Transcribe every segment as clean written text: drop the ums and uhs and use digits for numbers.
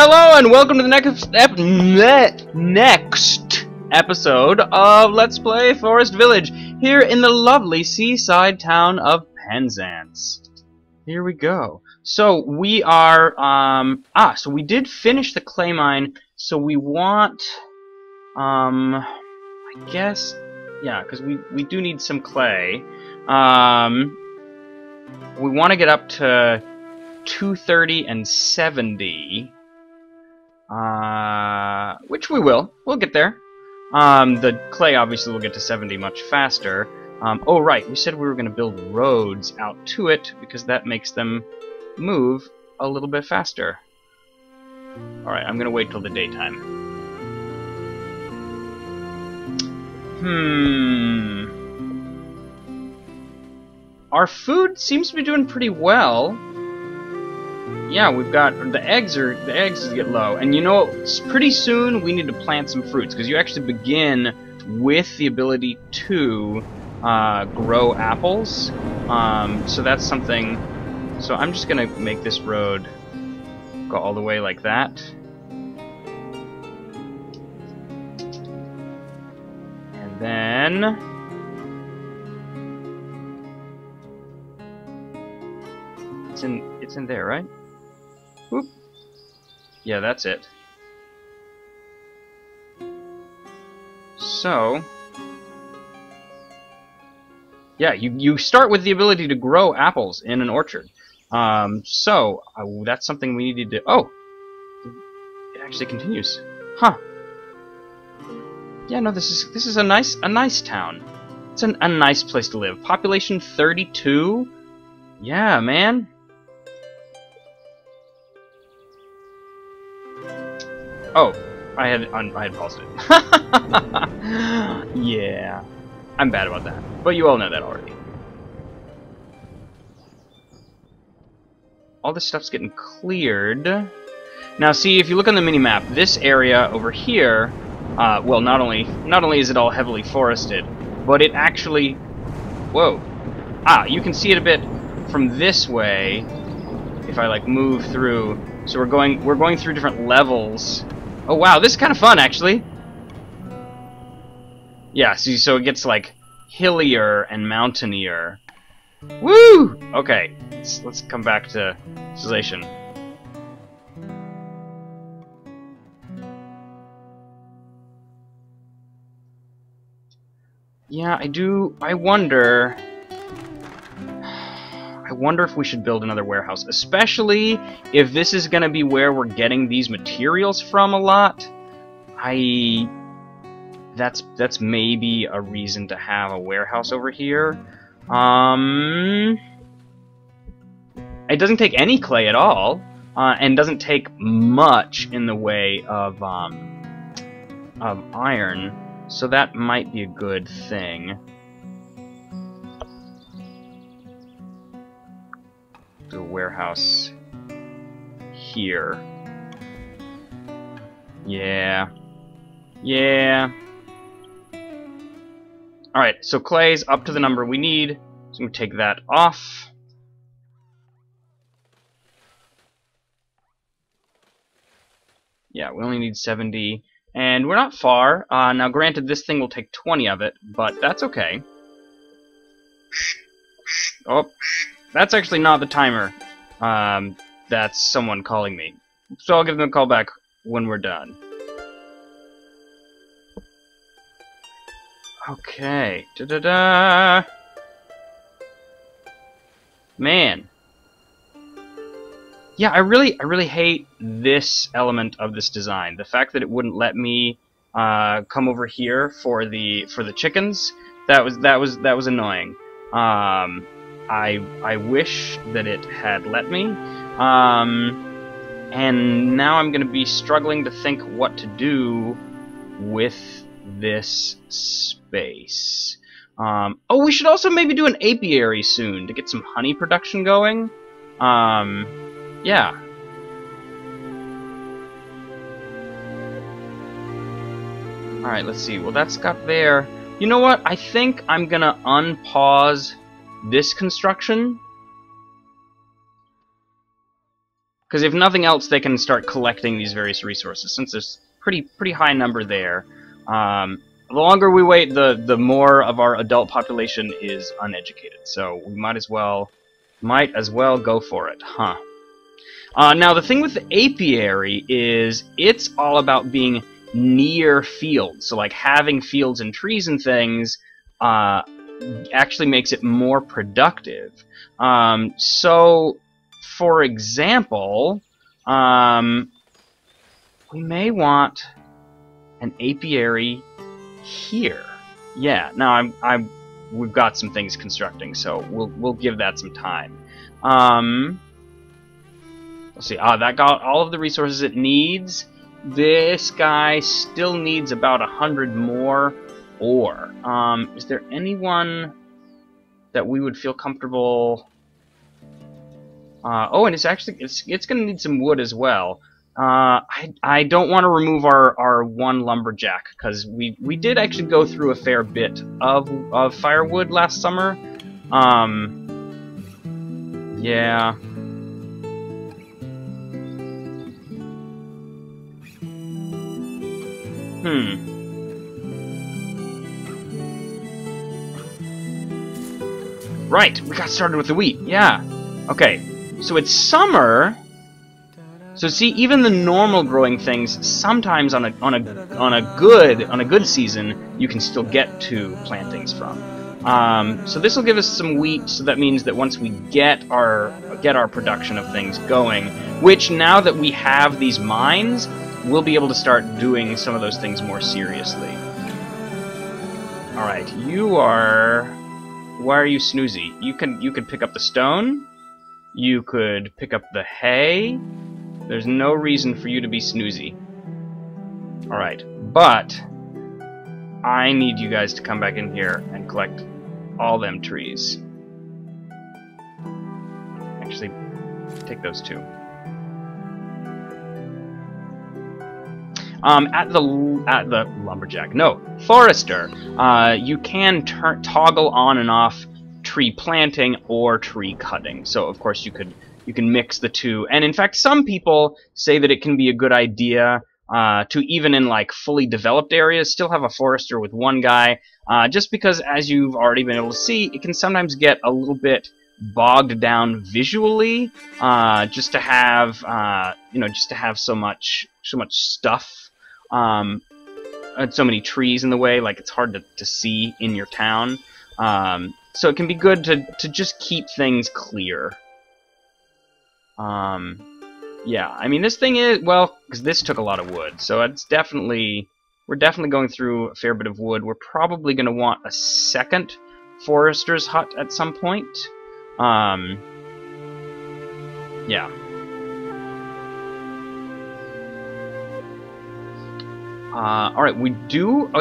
Hello and welcome to the next episode of Let's Play Forest Village here in the lovely seaside town of Penzance. Here we go. So we are so we did finish the clay mine, so we want I guess because we do need some clay. We want to get up to 230 and 70. Which we will. We'll get there. The clay obviously will get to 70 much faster. Oh right, we said we were going to build roads out to it because that makes them move a little bit faster. Alright, I'm going to wait till the daytime. Our food seems to be doing pretty well. Yeah, we've got the eggs get low, and you know, pretty soon we need to plant some fruits because you actually begin with the ability to grow apples. So that's something. So I'm just gonna make this road go all the way like that, and then it's in there, right? Whoop. Yeah, that's it. So, yeah, you start with the ability to grow apples in an orchard. So that's something we needed to. Oh, it actually continues. Huh. Yeah, no, this is a nice town. It's a nice place to live. Population 32. Yeah, man. Oh, I had paused it. Yeah, I'm bad about that, but you all know that already. All this stuff's getting cleared. Now, see, if you look on the mini-map, this area over here, well, not only is it all heavily forested, but it actually, whoa, you can see it a bit from this way. If I like move through, so we're going through different levels. Oh wow, this is kind of fun, actually. Yeah, see, so it gets like hillier and mountainier. Woo! Okay, let's come back to civilization. Yeah, I wonder if we should build another warehouse, especially if this is going to be where we're getting these materials from a lot. That's maybe a reason to have a warehouse over here. It doesn't take any clay at all, and doesn't take much in the way of iron, so that might be a good thing. The warehouse here. Yeah. Alright, so clay's up to the number we need, so I'm going to take that off. Yeah, we only need 70, and we're not far. Now granted, this thing will take 20 of it, but that's okay. Oh. That's actually not the timer. That's someone calling me. So I'll give them a call back when we're done. Okay. Da-da-da! Man. Yeah, I really hate this element of this design. The fact that it wouldn't let me come over here for the chickens. That was annoying. I wish that it had let me, and now I'm going to be struggling to think what to do with this space. Oh, we should also maybe do an apiary soon to get some honey production going. Yeah. Alright, let's see. Well, that's got there. You know what? I think I'm going to unpause this construction Because if nothing else, they can start collecting these various resources, since there's pretty high number there. The longer we wait, the more of our adult population is uneducated. So we might as well go for it, huh? Now the thing with the apiary is it's all about being near fields. So like having fields and trees and things actually makes it more productive. So for example, we may want an apiary here. Yeah. Now we've got some things constructing, so we'll give that some time. Let's see. That got all of the resources it needs. This guy still needs about 100 more ore. Is there anyone that we would feel comfortable? Oh, and it's going to need some wood as well. I don't want to remove our one lumberjack, because we did actually go through a fair bit of firewood last summer. Yeah. Right, we got started with the wheat. Yeah. Okay. So it's summer. So see, even the normal growing things, sometimes on a good season, you can still get to plantings from. So this will give us some wheat. So that means that once we get our production of things going, which now that we have these mines, we'll be able to start doing some of those things more seriously. All right, you are. Why are you snoozy? You could pick up the stone. You could pick up the hay. There's no reason for you to be snoozy. Alright, but I need you guys to come back in here and collect all them trees. Actually, take those two. At the lumberjack, no, forester, you can toggle on and off tree planting or tree cutting. So of course you can mix the two, and in fact some people say that it can be a good idea to, even in like fully developed areas, still have a forester with one guy, just because, as you've already been able to see, it can sometimes get a little bit bogged down visually, just to have so much stuff, and so many trees in the way, like it's hard to see in your town. So it can be good to just keep things clear. Yeah, I mean, this thing is, well, because this took a lot of wood, so we're definitely going through a fair bit of wood. We're probably going to want a second forester's hut at some point. Yeah. Alright, we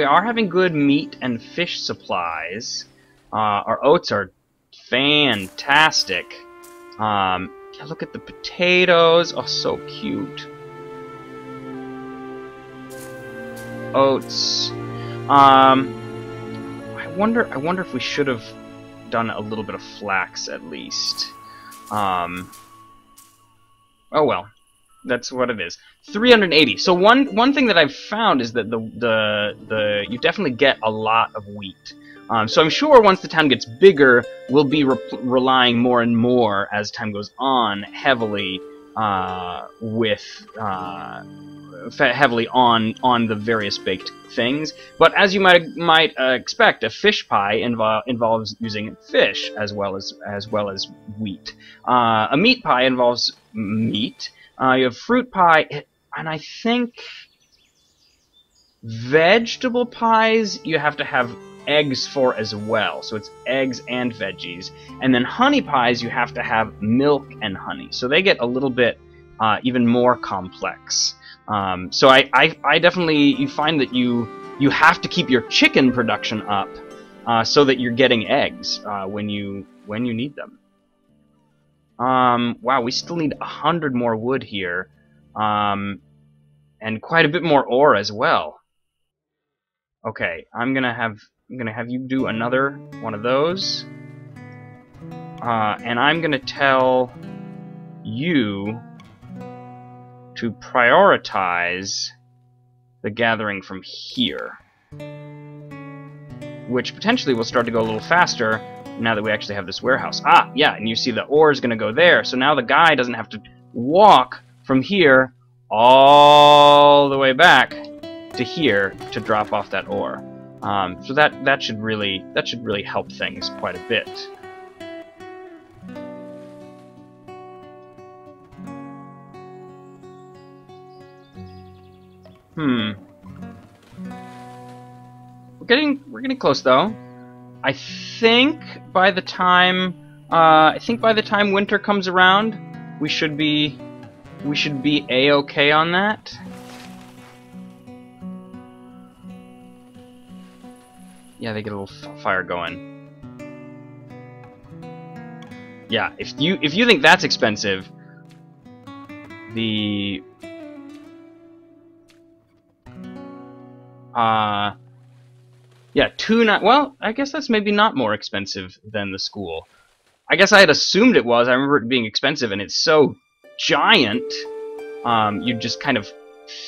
are having good meat and fish supplies. Our oats are fantastic. Yeah, look at the potatoes. Oh, so cute. Oats. I wonder if we should have done a little bit of flax at least. Oh well, that's what it is. 380. So one thing that I've found is that you definitely get a lot of wheat. So I'm sure once the town gets bigger, we'll be relying more and more as time goes on heavily heavily on the various baked things. But as you might expect, a fish pie involves using fish as well as wheat. A meat pie involves meat. You have fruit pie, and I think vegetable pies you have to have eggs for as well, so it's eggs and veggies. And then honey pies you have to have milk and honey, so they get a little bit even more complex. So I definitely, you find that you have to keep your chicken production up so that you're getting eggs when you need them. Wow, we still need 100 more wood here, and quite a bit more ore as well. Okay, I'm gonna have you do another one of those, and I'm gonna tell you to prioritize the gathering from here, which potentially will start to go a little faster now that we actually have this warehouse. Ah, yeah, and you see the ore is going to go there, so now the guy doesn't have to walk from here all the way back to here to drop off that ore. So that should really help things quite a bit. We're getting close though. I think by the time winter comes around, we should be a-okay on that. Yeah, they get a little fire going. Yeah, if you think that's expensive, the yeah, well, I guess that's maybe not more expensive than the school. I guess I had assumed it was. I remember it being expensive, and it's so giant, you just kind of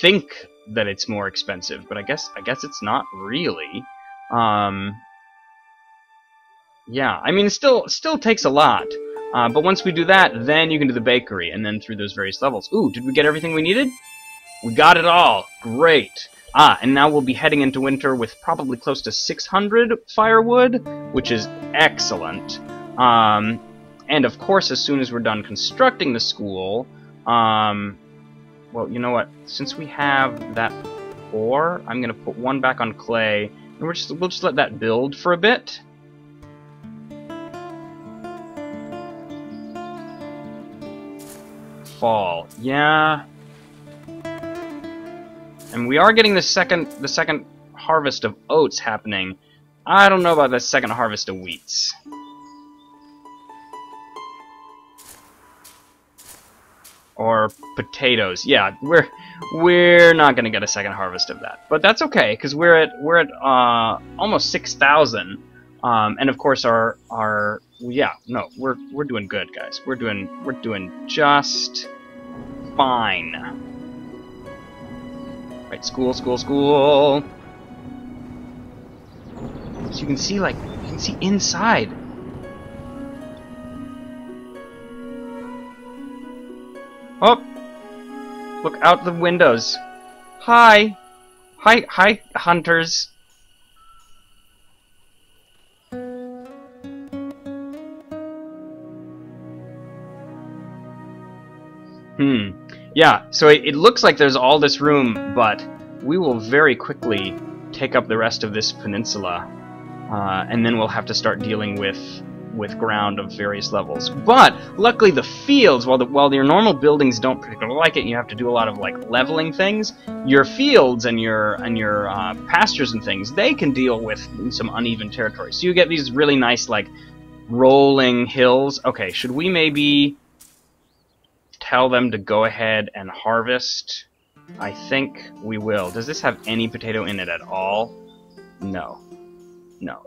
think that it's more expensive, but I guess it's not really. Yeah, I mean, it still takes a lot, but once we do that, then you can do the bakery, and then through those various levels. Ooh, did we get everything we needed? We got it all. Great. Ah, and now we'll be heading into winter with probably close to 600 firewood, which is excellent. And of course, as soon as we're done constructing the school, well, you know what? Since we have that ore, I'm gonna put one back on clay, and we'll just let that build for a bit. Fall, yeah. And we are getting the second harvest of oats happening. I don't know about the second harvest of wheats. Or potatoes. Yeah, we're not gonna get a second harvest of that, but that's okay because we're at almost 6,000, and of course we're doing good, guys. We're doing just fine. Right, school. So you can see inside. Oh, look out the windows. Hi, hunters. Yeah, so it looks like there's all this room, but we will very quickly take up the rest of this peninsula, and then we'll have to start dealing with ground of various levels. But luckily, the fields, while your normal buildings don't particularly like it, you have to do a lot of like leveling things. Your fields and your pastures and things, they can deal with some uneven territory. So you get these really nice like rolling hills. Okay, should we maybe tell them to go ahead and harvest? I think we will. Does this have any potato in it at all? No,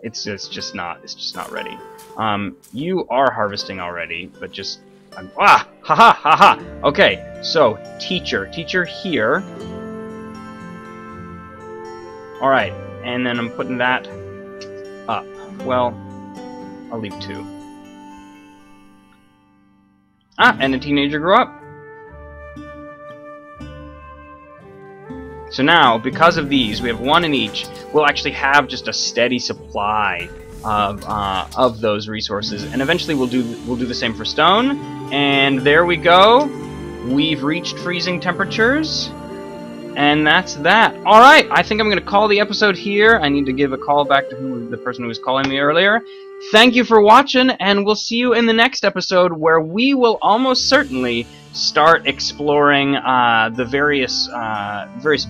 it's just not ready. You are harvesting already, but just ha. Okay, so teacher here. All right, and then I'm putting that up. Well, I'll leave 2. And a teenager grew up. So now, because of these, we have 1 in each. We'll actually have just a steady supply of those resources, and eventually we'll do the same for stone. And there we go. We've reached freezing temperatures, and that's that. All right, I think I'm going to call the episode here. I need to give a call back to the person who was calling me earlier. Thank you for watching, and we'll see you in the next episode, where we will almost certainly start exploring the various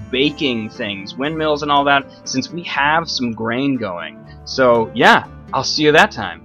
baking things, windmills and all that, since we have some grain going. So yeah, I'll see you that time.